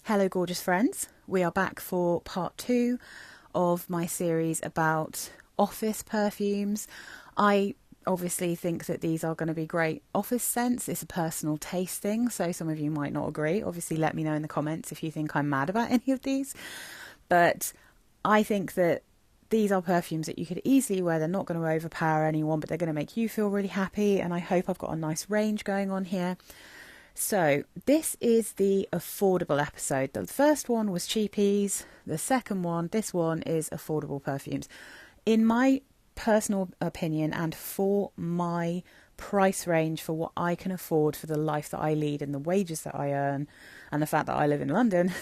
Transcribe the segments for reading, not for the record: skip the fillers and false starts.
Hello gorgeous friends, we are back for part 2 of my series about office perfumes. I obviously think that these are going to be great office scents. It's a personal tasting, so some of you might not agree. Obviously let me know in the comments if you think I'm mad about any of these, but I think that these are perfumes that you could easily wear. They're not going to overpower anyone, but they're going to make you feel really happy, and I hope I've got a nice range going on here. So this is the affordable episode. The first one was cheapies. The second one, this one, is affordable perfumes. In my personal opinion and for my price range for what I can afford for the life that I lead and the wages that I earn and the fact that I live in London,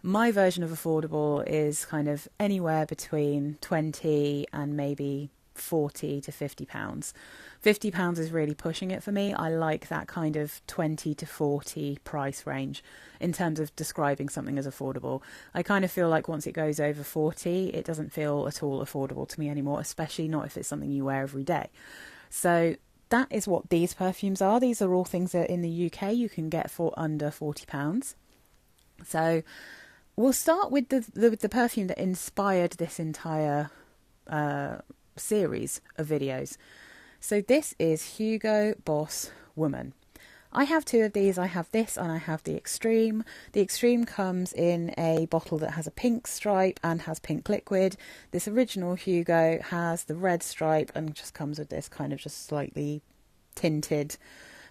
my version of affordable is kind of anywhere between 20 and maybe 40 to 50 pounds. 50 pounds is really pushing it for me. I like that kind of 20 to 40 price range in terms of describing something as affordable. I kind of feel like once it goes over 40, it doesn't feel at all affordable to me anymore, especially not if it's something you wear every day. So that is what these perfumes are. These are all things that in the UK you can get for under £40. So we'll start with the perfume that inspired this entire series of videos. So this is Hugo Boss Woman. I have two of these. I have this and I have the Extreme. The Extreme comes in a bottle that has a pink stripe and has pink liquid. This original Hugo has the red stripe and just comes with this kind of just slightly tinted,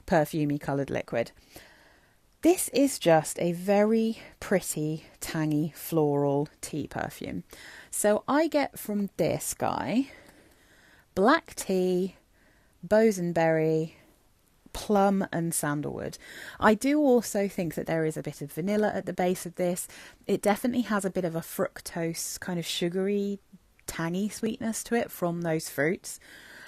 perfumey coloured liquid. This is just a very pretty, tangy, floral tea perfume. So I get from this guy black tea, bosenberry, plum and sandalwood. I do also think that there is a bit of vanilla at the base of this. It definitely has a bit of a fructose, kind of sugary, tangy sweetness to it from those fruits.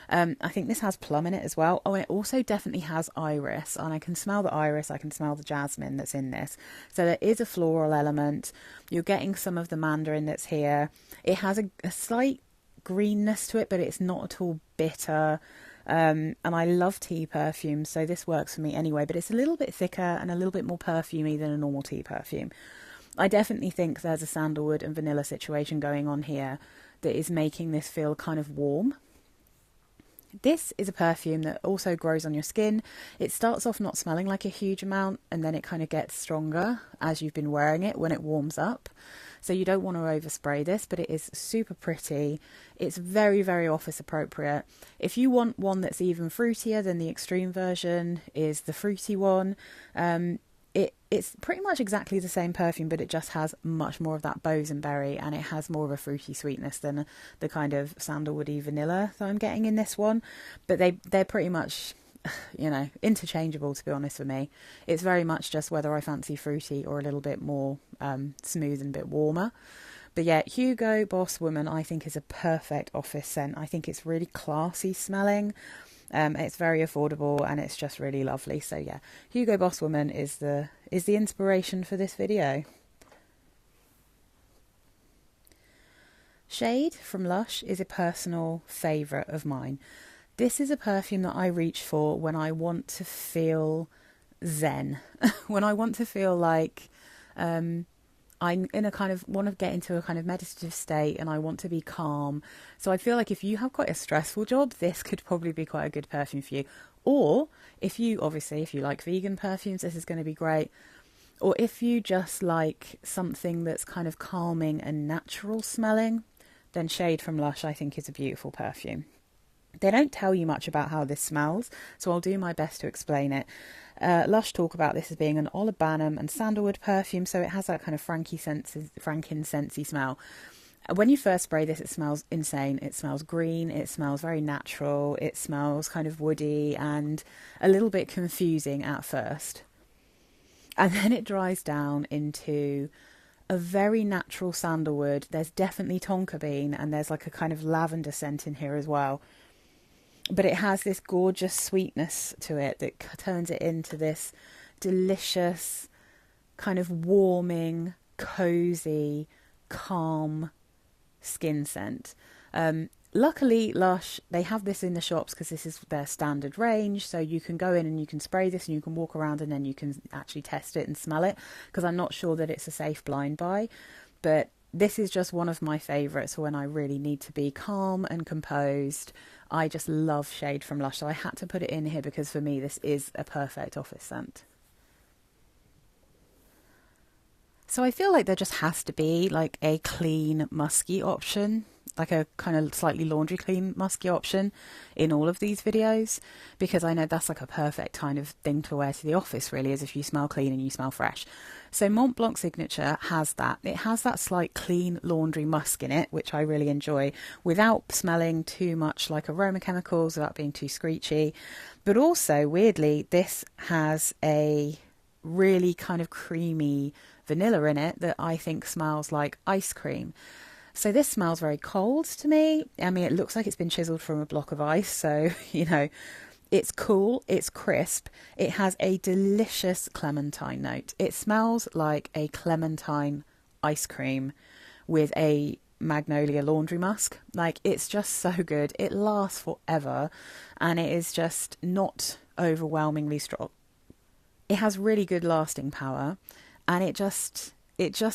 I think this has plum in it as well. Oh, and it also definitely has iris, and I can smell the iris, I can smell the jasmine that's in this. So there is a floral element. You're getting some of the mandarin that's here. It has a slight greenness to it, but it's not at all bitter. And I love tea perfumes, so this works for me anyway, but it's a little bit thicker and a little bit more perfumey than a normal tea perfume. I definitely think there's a sandalwood and vanilla situation going on here that is making this feel kind of warm. This is a perfume that also grows on your skin. It starts off not smelling like a huge amount, and then it kind of gets stronger as you've been wearing it when it warms up. So you don't want to overspray this, but it is super pretty. It's very, very office appropriate. If you want one that's even fruitier, then the Extreme version is the fruity one. It's pretty much exactly the same perfume, but it just has much more of that bosenberry, and it has more of a fruity sweetness than the kind of sandalwoody vanilla that I'm getting in this one. But they're pretty much, you know, interchangeable, to be honest with me. It's very much just whether I fancy fruity or a little bit more smooth and a bit warmer. But yeah, Hugo Boss Woman I think is a perfect office scent. I think it's really classy smelling. It's very affordable and it's just really lovely. So yeah, Hugo Boss Woman is the inspiration for this video. Shade from Lush is a personal favourite of mine. This is a perfume that I reach for when I want to feel zen, when I want to feel like I'm in a kind of, want to get into a kind of meditative state and I want to be calm. So I feel like if you have quite a stressful job, this could probably be quite a good perfume for you. Or if you like vegan perfumes, this is going to be great. Or if you just like something that's kind of calming and natural smelling, then Shade from Lush I think is a beautiful perfume. They don't tell you much about how this smells, so I'll do my best to explain it. Lush talk about this as being an olibanum and sandalwood perfume, so it has that kind of frankincense-y smell. When you first spray this, it smells insane. It smells green, it smells very natural, it smells kind of woody and a little bit confusing at first. And then it dries down into a very natural sandalwood. There's definitely tonka bean and there's like a kind of lavender scent in here as well. But it has this gorgeous sweetness to it that turns it into this delicious, kind of warming, cozy, calm skin scent. Luckily, Lush, they have this in the shops because this is their standard range. So you can go in and you can spray this and you can walk around and then you can actually test it and smell it, because I'm not sure that it's a safe blind buy. But this is just one of my favourites when I really need to be calm and composed. I just love Shade from Lush. So I had to put it in here because for me this is a perfect office scent. So I feel like there just has to be like a clean, musky option, like a kind of slightly laundry clean, musky option in all of these videos, because I know that's like a perfect kind of thing to wear to the office, really, is if you smell clean and you smell fresh. So Mont Blanc Signature has that. It has that slight clean laundry musk in it, which I really enjoy, without smelling too much like aroma chemicals, without being too screechy. But also, weirdly, this has a really kind of creamy vanilla in it that I think smells like ice cream. So this smells very cold to me. I mean, it looks like it's been chiseled from a block of ice. So, you know, it's cool, it's crisp. It has a delicious clementine note. It smells like a clementine ice cream with a magnolia laundry musk. Like, it's just so good. It lasts forever and it is just not overwhelmingly strong. It has really good lasting power, and it just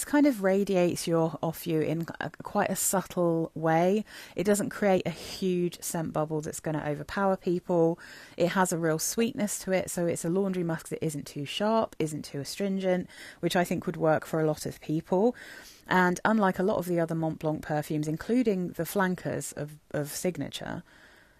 kind of radiates off you in quite a subtle way. It doesn't create a huge scent bubble that's going to overpower people. It has a real sweetness to it, so it's a laundry musk that isn't too sharp, isn't too astringent, which I think would work for a lot of people. And unlike a lot of the other Mont Blanc perfumes, including the flankers of Signature,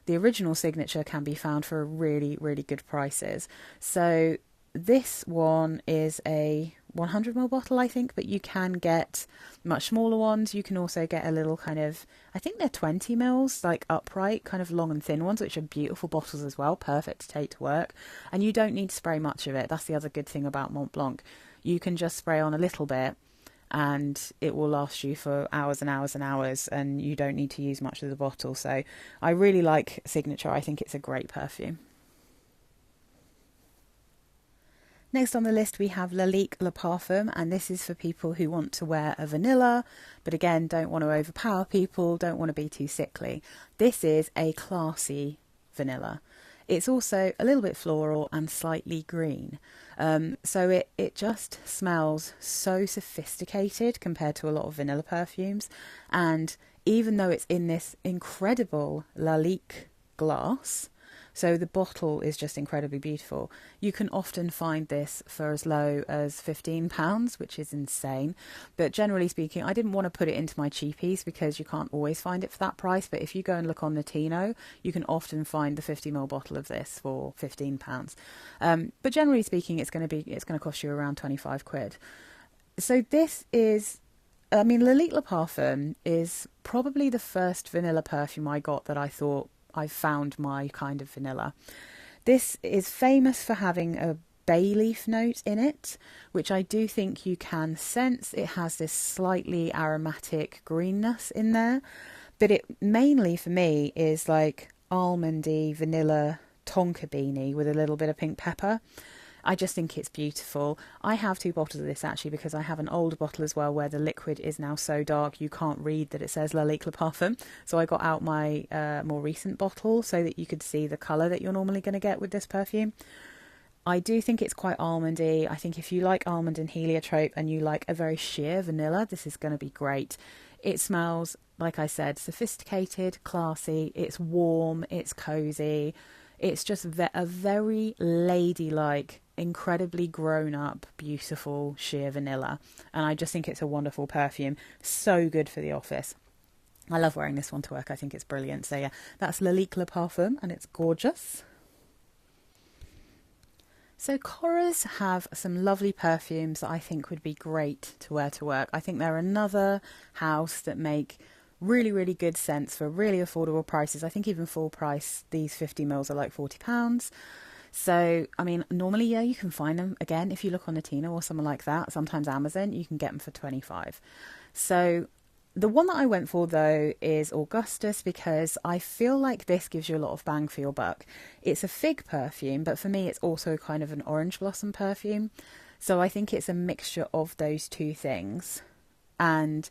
the original Signature can be found for really, really good prices. So this one is a 100ml bottle, I think, but you can get much smaller ones. You can also get a little kind of, I think they're 20 mils, like upright, kind of long and thin ones, which are beautiful bottles as well, perfect to take to work. And you don't need to spray much of it. That's the other good thing about Mont Blanc. You can just spray on a little bit and it will last you for hours and hours and hours, and you don't need to use much of the bottle. So I really like Signature. I think it's a great perfume. Next on the list we have Lalique Le Parfum, and this is for people who want to wear a vanilla, but again don't want to overpower people, don't want to be too sickly. This is a classy vanilla. It's also a little bit floral and slightly green. So it just smells so sophisticated compared to a lot of vanilla perfumes. And even though it's in this incredible Lalique glass, so the bottle is just incredibly beautiful, you can often find this for as low as £15, which is insane. But generally speaking, I didn't want to put it into my cheapies because you can't always find it for that price. But if you go and look on Notino, you can often find the 50ml bottle of this for £15. But generally speaking, it's going to cost you around 25 quid. So this is, I mean, Lalique Le Parfum is probably the first vanilla perfume I got that I thought, I found my kind of vanilla. This is famous for having a bay leaf note in it, which I do think you can sense. It has this slightly aromatic greenness in there, but it mainly for me is like almondy vanilla tonka beanie with a little bit of pink pepper. I just think it's beautiful. I have 2 bottles of this actually because I have an older bottle as well where the liquid is now so dark you can't read that it says Lalique Le Parfum. So I got out my more recent bottle so that you could see the colour that you're normally going to get with this perfume. I do think it's quite almondy. I think if you like almond and heliotrope and you like a very sheer vanilla, this is going to be great. It smells, like I said, sophisticated, classy, it's warm, it's cosy. It's just a very ladylike, incredibly grown-up, beautiful sheer vanilla. And I just think it's a wonderful perfume. So good for the office. I love wearing this one to work. I think it's brilliant. So yeah, that's Lalique Le Parfum and it's gorgeous. So Korres have some lovely perfumes that I think would be great to wear to work. I think they're another house that make really, really good scents for really affordable prices. I think even full price, these 50ml are like £40. So, I mean, normally, yeah, you can find them, again, if you look on Notino or somewhere like that, sometimes Amazon, you can get them for 25. So the one that I went for, though, is Augustus, because I feel like this gives you a lot of bang for your buck. It's a fig perfume, but for me, it's also kind of an orange blossom perfume. So I think it's a mixture of those two things. And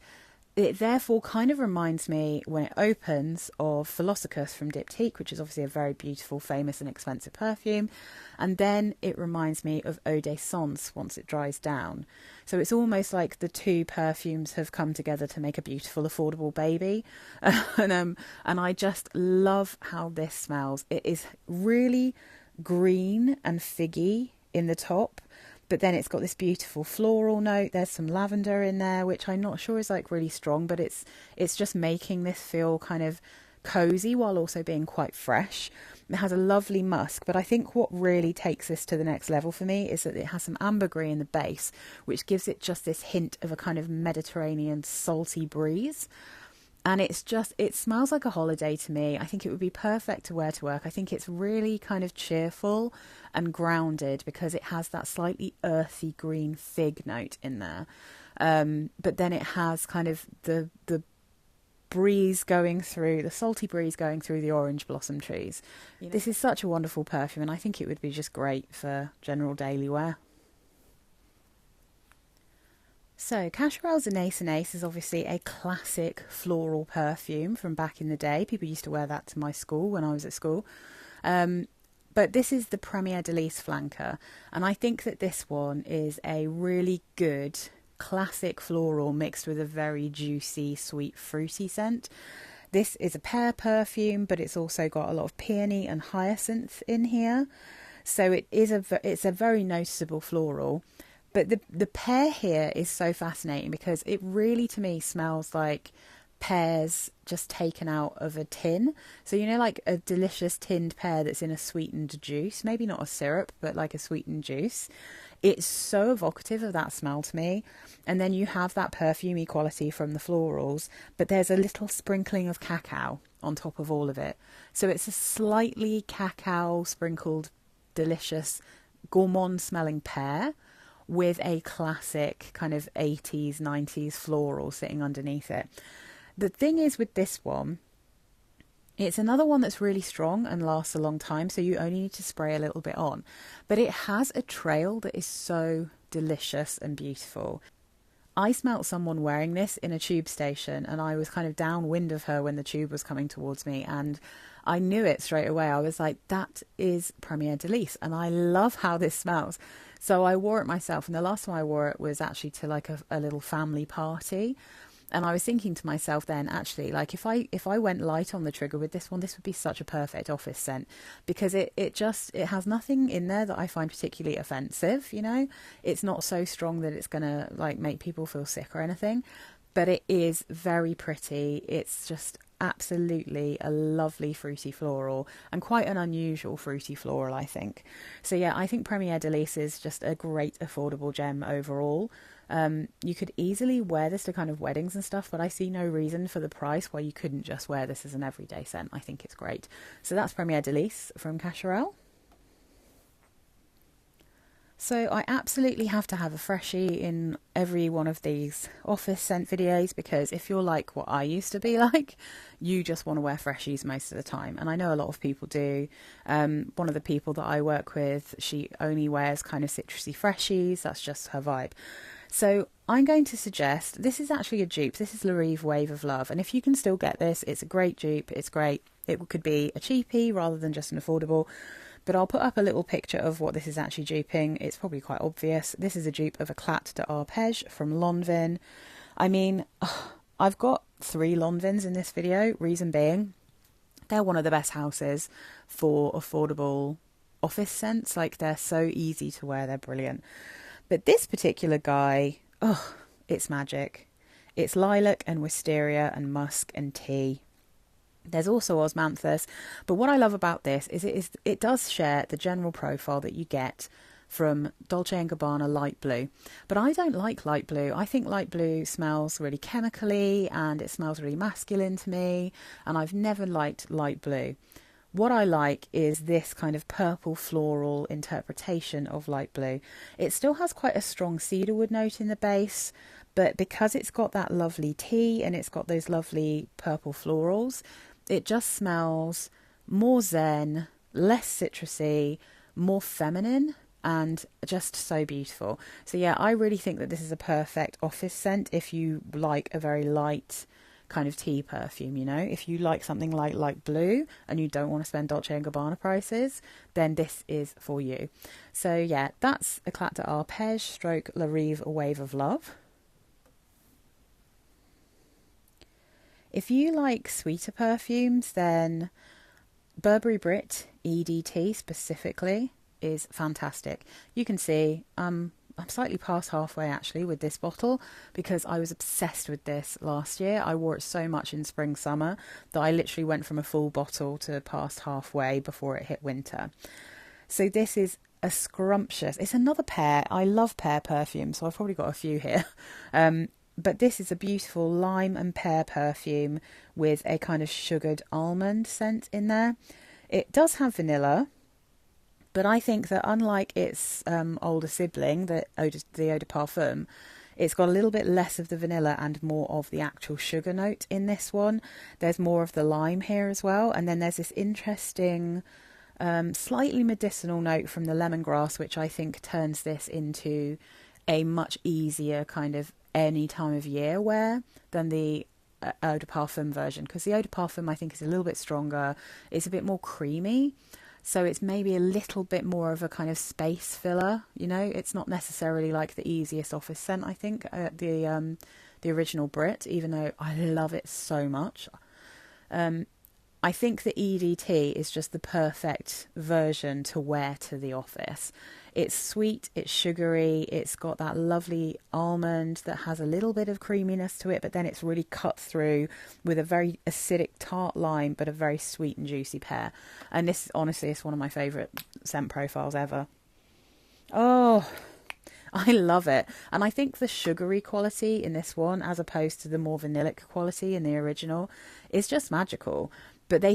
it therefore kind of reminds me, when it opens, of Philosopherus from Diptyque, which is obviously a very beautiful, famous and expensive perfume. And then it reminds me of Eau d'Essence once it dries down. So it's almost like the two perfumes have come together to make a beautiful, affordable baby. And I just love how this smells. It is really green and figgy in the top, but then it's got this beautiful floral note. There's some lavender in there, which I'm not sure is like really strong, but it's just making this feel kind of cozy while also being quite fresh. It has a lovely musk, but I think what really takes this to the next level for me is that it has some ambergris in the base, which gives it just this hint of a kind of Mediterranean salty breeze. And it smells like a holiday to me. I think it would be perfect to wear to work. I think it's really kind of cheerful and grounded because it has that slightly earthy green fig note in there. But then it has kind of the breeze going through, the salty breeze going through the orange blossom trees. You know, this is such a wonderful perfume, and I think it would be just great for general daily wear. So Cacharel's Anais is obviously a classic floral perfume from back in the day. People used to wear that to my school when I was at school. But this is the Premier Delice flanker, and I think that this one is a really good classic floral mixed with a very juicy, sweet, fruity scent. This is a pear perfume, but it's also got a lot of peony and hyacinth in here. So it's a very noticeable floral. But the pear here is so fascinating because it really, to me, smells like pears just taken out of a tin. So, you know, like a delicious tinned pear that's in a sweetened juice. Maybe not a syrup, but like a sweetened juice. It's so evocative of that smell to me. And then you have that perfumey quality from the florals, but there's a little sprinkling of cacao on top of all of it. So it's a slightly cacao sprinkled, delicious, gourmand smelling pear with a classic kind of 80s, 90s floral sitting underneath it. The thing is with this one, it's another one that's really strong and lasts a long time, so you only need to spray a little bit on. But it has a trail that is so delicious and beautiful. I smelt someone wearing this in a tube station, and I was kind of downwind of her when the tube was coming towards me, and I knew it straight away. I was like, that is Premier Delice, and I love how this smells. So I wore it myself, and the last time I wore it was actually to like a little family party. And I was thinking to myself then, actually, like if I went light on the trigger with this one, this would be such a perfect office scent, because it has nothing in there that I find particularly offensive, you know. It's not so strong that it's gonna like make people feel sick or anything, but it is very pretty. It's just absolutely a lovely fruity floral, and quite an unusual fruity floral, I think. So yeah, I think Premier Delice is just a great affordable gem overall. You could easily wear this to kind of weddings and stuff, but I see no reason for the price why you couldn't just wear this as an everyday scent. I think it's great. So that's Premier Delice from Cacharel. So I absolutely have to have a freshie in every one of these office scent videos, because if you're like what I used to be like, you just want to wear freshies most of the time. And I know a lot of people do. One of the people that I work with, she only wears kind of citrusy freshies. That's just her vibe. So I'm going to suggest, this is actually a dupe. This is Rive Wave of Love. And if you can still get this, it's a great dupe. It's great. It could be a cheapie rather than just an affordable. But I'll put up a little picture of what this is actually duping. It's probably quite obvious. This is a dupe of Eclat de Arpège from Lanvin. I mean, I've got 3 Lanvins in this video. Reason being, they're one of the best houses for affordable office scents. Like, they're so easy to wear. They're brilliant. But this particular guy, it's magic. It's lilac and wisteria and musk and tea. There's also osmanthus, but what I love about this is it does share the general profile that you get from Dolce & Gabbana light blue. But I don't like light blue. I think light blue smells really chemically and it smells really masculine to me, and I've never liked light blue. What I like is this kind of purple floral interpretation of light blue. It still has quite a strong cedarwood note in the base, but because it's got that lovely tea and it's got those lovely purple florals, it just smells more zen, less citrusy, more feminine. and just so beautiful. So yeah, I really think that this is a perfect office scent if you like a very light kind of tea perfume, you know. If you like something like light blue and you don't want to spend Dolce & Gabbana prices, then this is for you. So yeah, that's Eclat d'Arpège stroke La Rive, A Wave of Love. If you like sweeter perfumes, then Burberry Brit EDT specifically is fantastic. You can see I'm slightly past halfway actually with this bottle because I was obsessed with this last year. I wore it so much in spring summer that I literally went from a full bottle to past halfway before it hit winter. So this is a scrumptious, it's another pear. I love pear perfume, so I've probably got a few here. But this is a beautiful lime and pear perfume with a kind of sugared almond scent in there. It does have vanilla, but I think that unlike its older sibling, the Eau de Parfum, it's got a little bit less of the vanilla and more of the actual sugar note in this one. There's more of the lime here as well. And then there's this interesting, slightly medicinal note from the lemongrass, which I think turns this into a much easier kind of any time of year wear than the Eau de Parfum version. Because the Eau de Parfum I think is a little bit stronger. It's a bit more creamy. So it's maybe a little bit more of a kind of space filler, you know. It's not necessarily like the easiest office scent, I think, the original Brit, even though I love it so much. I think the EDT is just the perfect version to wear to the office. It's sweet, it's sugary, it's got that lovely almond that has a little bit of creaminess to it, but then it's really cut through with a very acidic tart lime, but a very sweet and juicy pear. And this, honestly, is one of my favourite scent profiles ever. Oh, I love it. And I think the sugary quality in this one, as opposed to the more vanillic quality in the original, is just magical. But they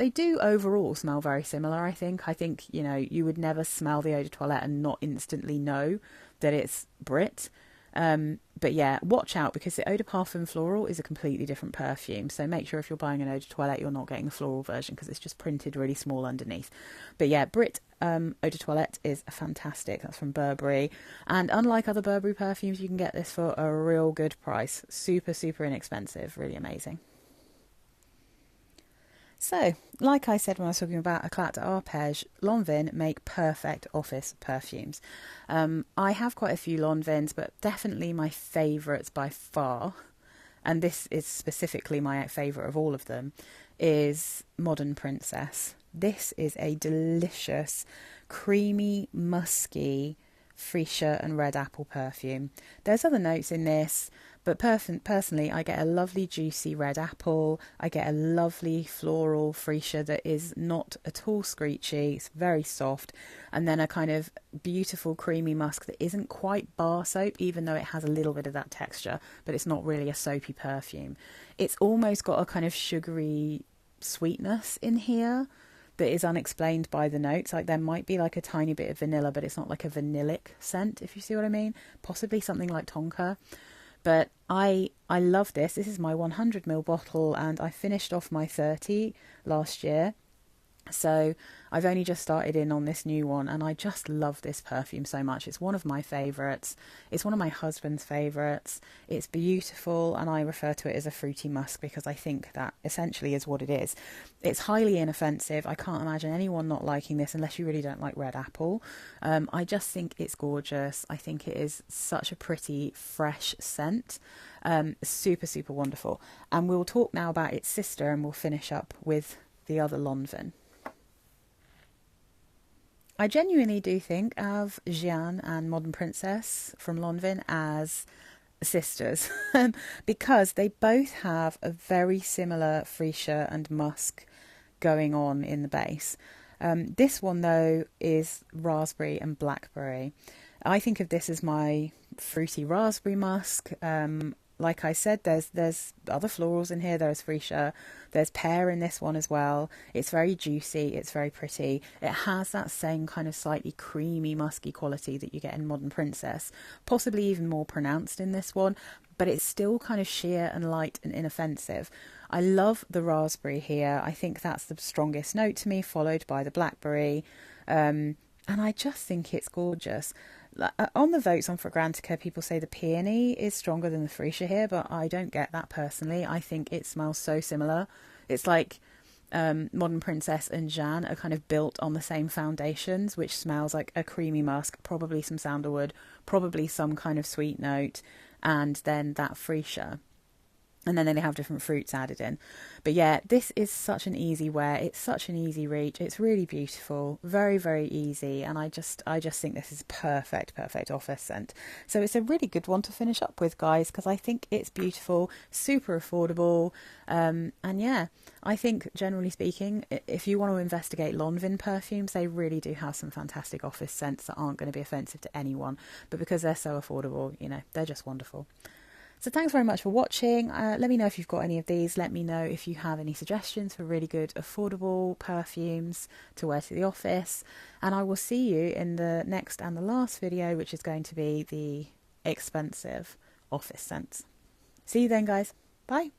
do overall smell very similar, I think. I think, you know, you would never smell the eau de toilette and not instantly know that it's Brit. But yeah, watch out, because the Eau de Parfum Floral is a completely different perfume. So make sure if you're buying an Eau de Toilette, you're not getting the floral version, because it's just printed really small underneath. But yeah, Brit Eau de Toilette is fantastic. That's from Burberry. And unlike other Burberry perfumes, you can get this for a real good price. Super, super inexpensive. Really amazing. So, like I said when I was talking about Eclat d'Arpège, Lanvin make perfect office perfumes. I have quite a few Lanvins, but definitely my favourites by far, and this is specifically my favourite of all of them, is Modern Princess. This is a delicious, creamy, musky, freesia and red apple perfume. There's other notes in this, but personally I get a lovely juicy red apple, I get a lovely floral freesia that is not at all screechy, it's very soft, and then a kind of beautiful creamy musk that isn't quite bar soap, even though it has a little bit of that texture, but it's not really a soapy perfume. It's almost got a kind of sugary sweetness in here that is unexplained by the notes. Like there might be like a tiny bit of vanilla, but it's not like a vanillic scent, if you see what I mean. Possibly something like tonka. But I love this. This is my 100ml bottle, and I finished off my 30 last year. So I've only just started in on this new one, and I just love this perfume so much. It's one of my favourites. It's one of my husband's favourites. It's beautiful, and I refer to it as a fruity musk because I think that essentially is what it is. It's highly inoffensive. I can't imagine anyone not liking this unless you really don't like red apple. I just think it's gorgeous. I think it is such a pretty, fresh scent. Super, super wonderful. And we'll talk now about its sister, and we'll finish up with the other Lanvin. I genuinely do think of Jeanne and Modern Princess from Lanvin as sisters because they both have a very similar freesia and musk going on in the base. This one, though, is raspberry and blackberry. I think of this as my fruity raspberry musk. Like I said, there's other florals in here. There's freesia. There's pear in this one as well. It's very juicy. It's very pretty. It has that same kind of slightly creamy, musky quality that you get in Modern Princess. Possibly even more pronounced in this one. But it's still kind of sheer and light and inoffensive. I love the raspberry here. I think that's the strongest note to me, followed by the blackberry. And and I just think it's gorgeous. On the votes on Fragrantica, people say the Peony is stronger than the Freesia here, but I don't get that personally. I think it smells so similar. It's like Modern Princess and Jeanne are kind of built on the same foundations, which smells like a creamy musk, probably some sandalwood, probably some kind of sweet note, and then that Freesia. And then they have different fruits added in. But yeah, this is such an easy wear. It's such an easy reach. It's really beautiful, very, very easy. And I just think this is perfect office scent. So it's a really good one to finish up with, guys, because I think it's beautiful, super affordable. And yeah, I think generally speaking, if you want to investigate Lanvin perfumes, they really do have some fantastic office scents that aren't going to be offensive to anyone. But because they're so affordable, you know, they're just wonderful. So thanks very much for watching. Let me know if you've got any of these. Let me know if you have any suggestions for really good, affordable perfumes to wear to the office. And I will see you in the next and the last video, which is going to be the expensive office scents. See you then, guys. Bye.